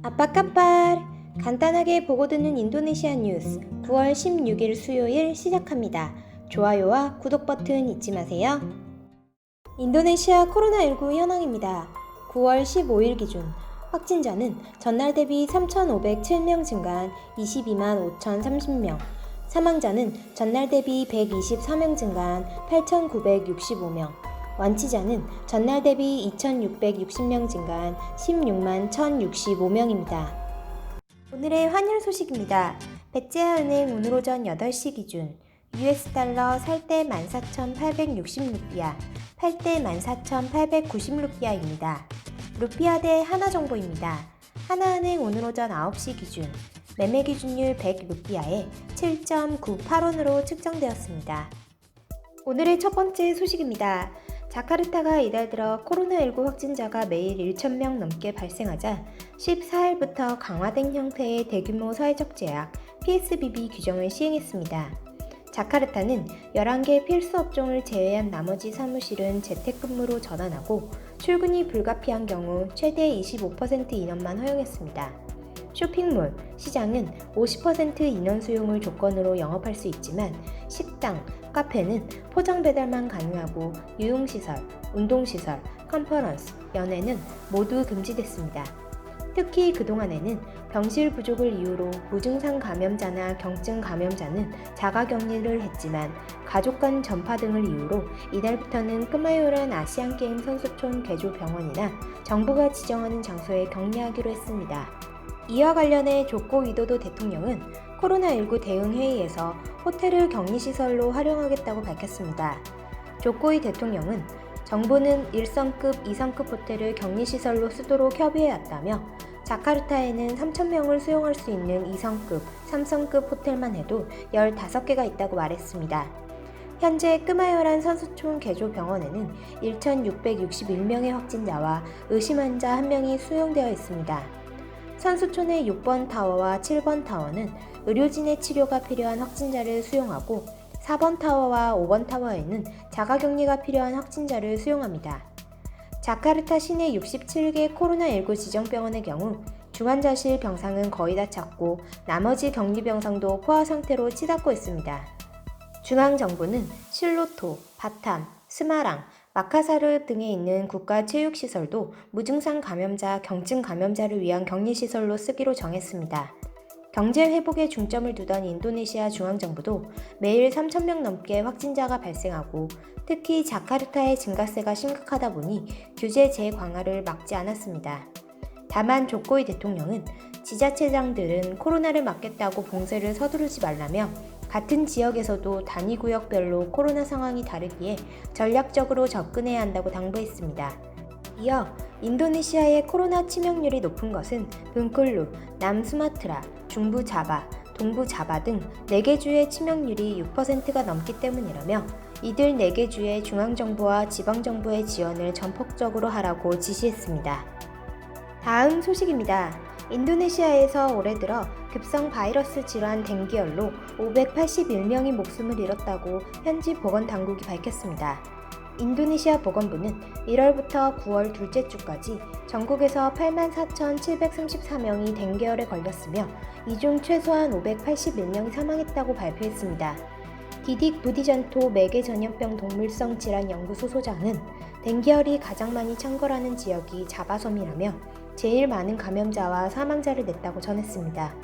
아빠 깜빡! 간단하게 보고 듣는 인도네시아 뉴스 9월 16일 수요일 시작합니다. 좋아요와 구독 버튼 잊지 마세요. 인도네시아 코로나19 현황입니다. 9월 15일 기준 확진자는 전날 대비 3,507명 증가한 22만 5,030명, 사망자는 전날 대비 124명 증가한 8,965명, 완치자는 전날 대비 2,660명 증가한 16만 1,065명입니다. 오늘의 환율 소식입니다. 베제아은행 오늘 오전 8시 기준 US 달러 살 때 14,860루피아, 팔 때 14,890루피아입니다. 루피아 대 하나 정보입니다. 하나은행 오늘 오전 9시 기준 매매 기준율 100루피아에 7.98원으로 측정되었습니다. 오늘의 첫 번째 소식입니다. 자카르타가 이달 들어 코로나19 확진자가 매일 1,000명 넘게 발생하자 14일부터 강화된 형태의 대규모 사회적 제약 PSBB 규정을 시행했습니다. 자카르타는 11개 필수 업종을 제외한 나머지 사무실은 재택근무로 전환하고 출근이 불가피한 경우 최대 25% 인원만 허용했습니다. 쇼핑몰, 시장은 50% 인원 수용을 조건으로 영업할 수 있지만 식당, 카페는 포장 배달만 가능하고 유흥시설, 운동시설, 컨퍼런스, 연회는 모두 금지됐습니다. 특히 그동안에는 병실 부족을 이유로 무증상 감염자나 경증 감염자는 자가격리를 했지만 가족 간 전파 등을 이유로 이달부터는 끄마요란 아시안게임 선수촌 개조병원이나 정부가 지정하는 장소에 격리하기로 했습니다. 이와 관련해 조코 위도도 대통령은 코로나19 대응 회의에서 호텔을 격리시설로 활용하겠다고 밝혔습니다. 조코이 대통령은 정부는 1성급, 2성급 호텔을 격리시설로 쓰도록 협의해왔다며 자카르타에는 3,000명을 수용할 수 있는 2성급, 3성급 호텔만 해도 15개가 있다고 말했습니다. 현재 끄마요란 선수촌 개조병원에는 1,661명의 확진자와 의심 환자 1명이 수용되어 있습니다. 선수촌의 6번 타워와 7번 타워는 의료진의 치료가 필요한 확진자를 수용하고 4번 타워와 5번 타워에는 자가격리가 필요한 확진자를 수용합니다. 자카르타 시내 67개 코로나19 지정병원의 경우 중환자실 병상은 거의 다 찼고 나머지 격리병상도 포화 상태로 치닫고 있습니다. 중앙정부는 실로토, 바탐, 스마랑, 마카사르 등에 있는 국가체육시설도 무증상 감염자, 경증 감염자를 위한 격리시설로 쓰기로 정했습니다. 경제 회복에 중점을 두던 인도네시아 중앙정부도 매일 3,000명 넘게 확진자가 발생하고 특히 자카르타의 증가세가 심각하다 보니 규제 재강화를 막지 않았습니다. 다만 조코이 대통령은 지자체장들은 코로나를 막겠다고 봉쇄를 서두르지 말라며 같은 지역에서도 단위구역별로 코로나 상황이 다르기에 전략적으로 접근해야 한다고 당부했습니다. 이어 인도네시아의 코로나 치명률이 높은 것은 븐쿨루, 남수마트라, 중부 자바, 동부 자바 등 4개 주의 치명률이 6%가 넘기 때문이라며 이들 4개 주의 중앙정부와 지방정부의 지원을 전폭적으로 하라고 지시했습니다. 다음 소식입니다. 인도네시아에서 올해 들어 급성 바이러스 질환 댕기열로 581명이 목숨을 잃었다고 현지 보건당국이 밝혔습니다. 인도네시아 보건부는 1월부터 9월 둘째 주까지 전국에서 84,734명이 댕기열에 걸렸으며 이 중 최소한 581명이 사망했다고 발표했습니다. 디딕 부디잔토 매개 전염병 동물성 질환 연구소 소장은 댕기열이 가장 많이 창궐하는 지역이 자바섬이라며 제일 많은 감염자와 사망자를 냈다고 전했습니다.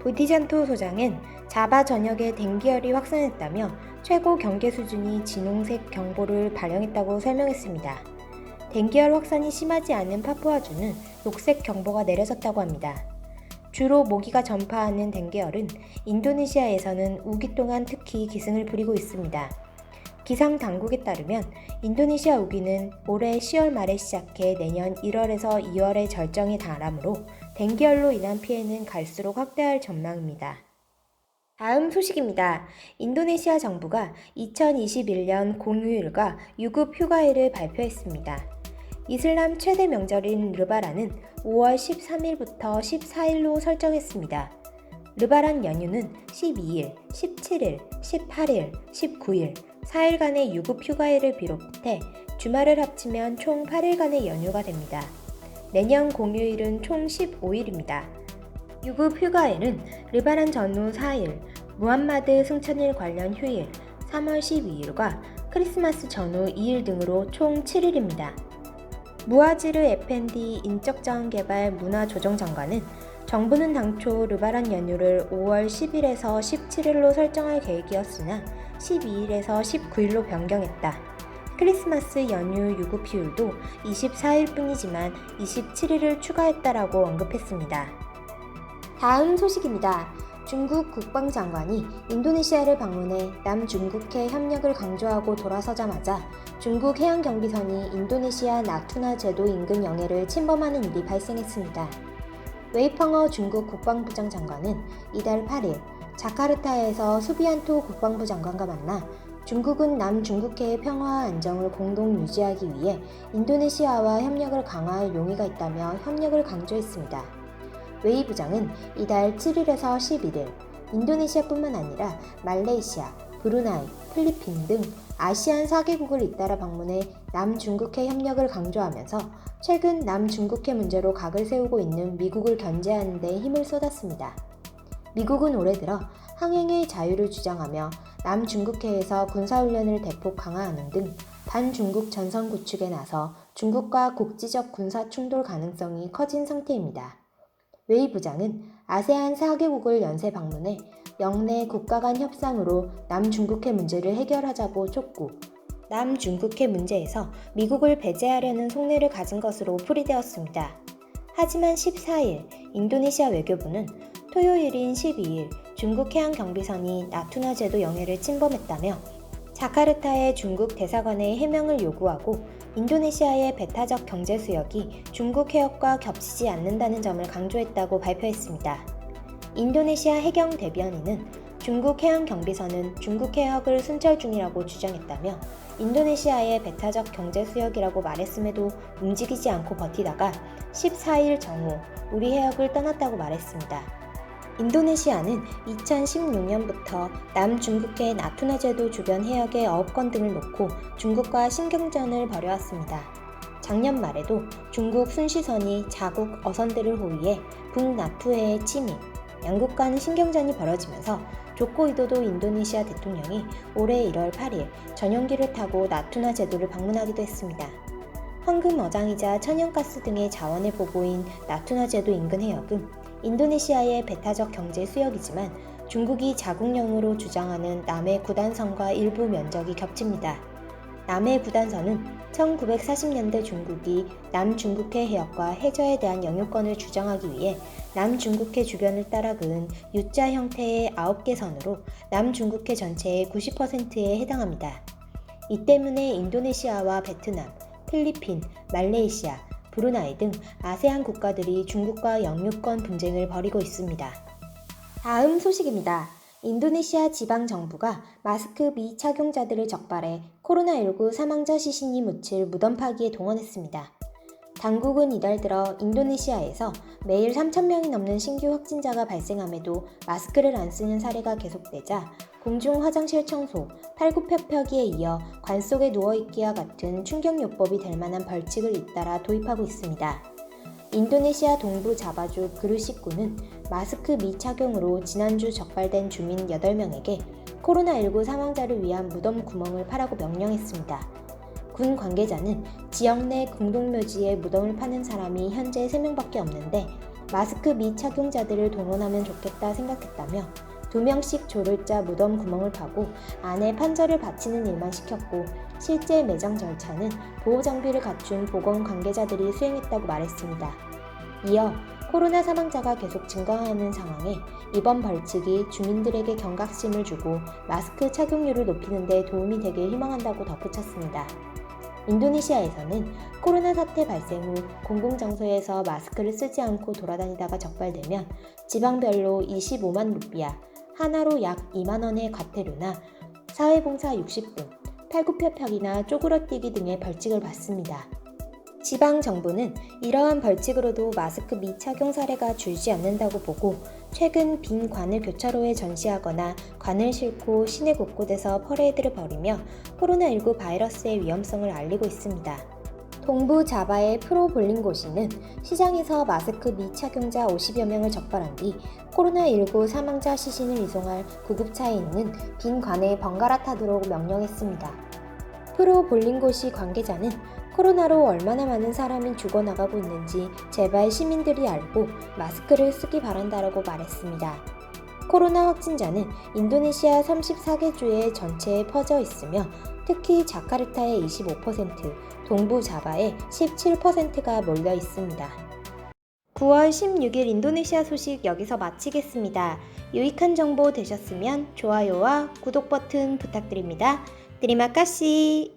부디잔토 소장은 자바 전역에 댕기열이 확산했다며 최고 경계 수준이 진홍색 경보를 발령했다고 설명했습니다. 댕기열 확산이 심하지 않은 파푸아주는 녹색 경보가 내려졌다고 합니다. 주로 모기가 전파하는 댕기열은 인도네시아에서는 우기 동안 특히 기승을 부리고 있습니다. 기상 당국에 따르면 인도네시아 우기는 올해 10월 말에 시작해 내년 1월에서 2월에 절정에 달하므로 댕기열로 인한 피해는 갈수록 확대할 전망입니다. 다음 소식입니다. 인도네시아 정부가 2021년 공휴일과 유급 휴가일을 발표했습니다. 이슬람 최대 명절인 르바란은 5월 13일부터 14일로 설정했습니다. 르바란 연휴는 12일, 17일, 18일, 19일, 4일간의 유급 휴가일을 비롯해 주말을 합치면 총 8일간의 연휴가 됩니다. 내년 공휴일은 총 15일입니다. 유급 휴가일은 르바란 전후 4일, 무함마드 승천일 관련 휴일 3월 12일과 크리스마스 전후 2일 등으로 총 7일입니다. 무하지르 에펜디 인적자원개발 문화조정장관은 정부는 당초 르바란 연휴를 5월 10일에서 17일로 설정할 계획이었으나 12일에서 19일로 변경했다. 크리스마스 연휴 유급 휴일도 24일뿐이지만 27일을 추가했다라고 언급했습니다. 다음 소식입니다. 중국 국방장관이 인도네시아를 방문해 남중국해 협력을 강조하고 돌아서자마자 중국 해양경비선이 인도네시아 나투나 제도 인근 영해를 침범하는 일이 발생했습니다. 웨이펑어 중국 국방부장 장관은 이달 8일 자카르타에서 수비안토 국방부 장관과 만나 중국은 남중국해의 평화와 안정을 공동 유지하기 위해 인도네시아와 협력을 강화할 용의가 있다며 협력을 강조했습니다. 웨이 부장은 이달 7일에서 11일 인도네시아뿐만 아니라 말레이시아, 브루나이, 필리핀 등 아시안 4개국을 잇따라 방문해 남중국해 협력을 강조하면서 최근 남중국해 문제로 각을 세우고 있는 미국을 견제하는 데 힘을 쏟았습니다. 미국은 올해 들어 항행의 자유를 주장하며 남중국해에서 군사훈련을 대폭 강화하는 등 반중국 전선 구축에 나서 중국과 국지적 군사 충돌 가능성이 커진 상태입니다. 웨이 부장은 아세안 4개국을 연쇄 방문해 영내 국가 간 협상으로 남중국해 문제를 해결하자고 촉구, 남중국해 문제에서 미국을 배제하려는 속내를 가진 것으로 풀이되었습니다. 하지만 14일 인도네시아 외교부는 토요일인 12일 중국 해양경비선이 나투나 제도 영해를 침범했다며 자카르타의 중국 대사관에 해명을 요구하고 인도네시아의 배타적 경제 수역이 중국 해역과 겹치지 않는다는 점을 강조했다고 발표했습니다. 인도네시아 해경 대변인은 중국 해양경비선은 중국 해역을 순찰 중이라고 주장했다며 인도네시아의 배타적 경제 수역이라고 말했음에도 움직이지 않고 버티다가 14일 정오 우리 해역을 떠났다고 말했습니다. 인도네시아는 2016년부터 남중국해 나투나 제도 주변 해역의 어업권 등을 놓고 중국과 신경전을 벌여왔습니다. 작년 말에도 중국 순시선이 자국 어선들을 호위해 북나투해에 침입, 양국 간 신경전이 벌어지면서 조코 위도도 인도네시아 대통령이 올해 1월 8일 전용기를 타고 나투나 제도를 방문하기도 했습니다. 황금 어장이자 천연가스 등의 자원을 보고인 나투나 제도 인근 해역은 인도네시아의 배타적 경제 수역이지만 중국이 자국령으로 주장하는 남해 구단선과 일부 면적이 겹칩니다. 남해 구단선은 1940년대 중국이 남중국해 해역과 해저에 대한 영유권을 주장하기 위해 남중국해 주변을 따라 그은 U자 형태의 9개 선으로 남중국해 전체의 90%에 해당합니다. 이 때문에 인도네시아와 베트남, 필리핀, 말레이시아, 브루나이 등 아세안 국가들이 중국과 영유권 분쟁을 벌이고 있습니다. 다음 소식입니다. 인도네시아 지방정부가 마스크 미착용자들을 적발해 코로나19 사망자 시신이 묻힐 무덤 파기에 동원했습니다. 당국은 이달 들어 인도네시아에서 매일 3,000명이 넘는 신규 확진자가 발생함에도 마스크를 안 쓰는 사례가 계속되자 공중 화장실 청소, 팔굽혀펴기에 이어 관 속에 누워있기와 같은 충격요법이 될 만한 벌칙을 잇따라 도입하고 있습니다. 인도네시아 동부 자바주 그르시구는 마스크 미착용으로 지난주 적발된 주민 8명에게 코로나19 사망자를 위한 무덤 구멍을 파라고 명령했습니다. 군 관계자는 지역 내 공동묘지에 무덤을 파는 사람이 현재 3명밖에 없는데 마스크 미착용자들을 동원하면 좋겠다 생각했다며 2명씩 조를 짜 무덤 구멍을 파고 안에 판자를 받치는 일만 시켰고 실제 매장 절차는 보호장비를 갖춘 보건 관계자들이 수행했다고 말했습니다. 이어 코로나 사망자가 계속 증가하는 상황에 이번 벌칙이 주민들에게 경각심을 주고 마스크 착용률을 높이는 데 도움이 되길 희망한다고 덧붙였습니다. 인도네시아에서는 코로나 사태 발생 후 공공장소에서 마스크를 쓰지 않고 돌아다니다가 적발되면 지방별로 25만 루피아, 하나로 약 2만 원의 과태료나 사회봉사 60분, 팔굽혀펴기나 쪼그라뛰기 등의 벌칙을 받습니다. 지방정부는 이러한 벌칙으로도 마스크 미착용 사례가 줄지 않는다고 보고 최근 빈 관을 교차로에 전시하거나 관을 싣고 시내 곳곳에서 퍼레이드를 벌이며 코로나19 바이러스의 위험성을 알리고 있습니다. 동부 자바의 프로볼링고시는 시장에서 마스크 미착용자 50여 명을 적발한 뒤 코로나19 사망자 시신을 이송할 구급차에 있는 빈 관에 번갈아 타도록 명령했습니다. 프로볼링고시 관계자는 코로나로 얼마나 많은 사람이 죽어나가고 있는지 제발 시민들이 알고 마스크를 쓰기 바란다라고 말했습니다. 코로나 확진자는 인도네시아 34개 주의 전체에 퍼져 있으며 특히 자카르타의 25%, 동부 자바의 17%가 몰려 있습니다. 9월 16일 인도네시아 소식 여기서 마치겠습니다. 유익한 정보 되셨으면 좋아요와 구독 버튼 부탁드립니다. Terima kasih.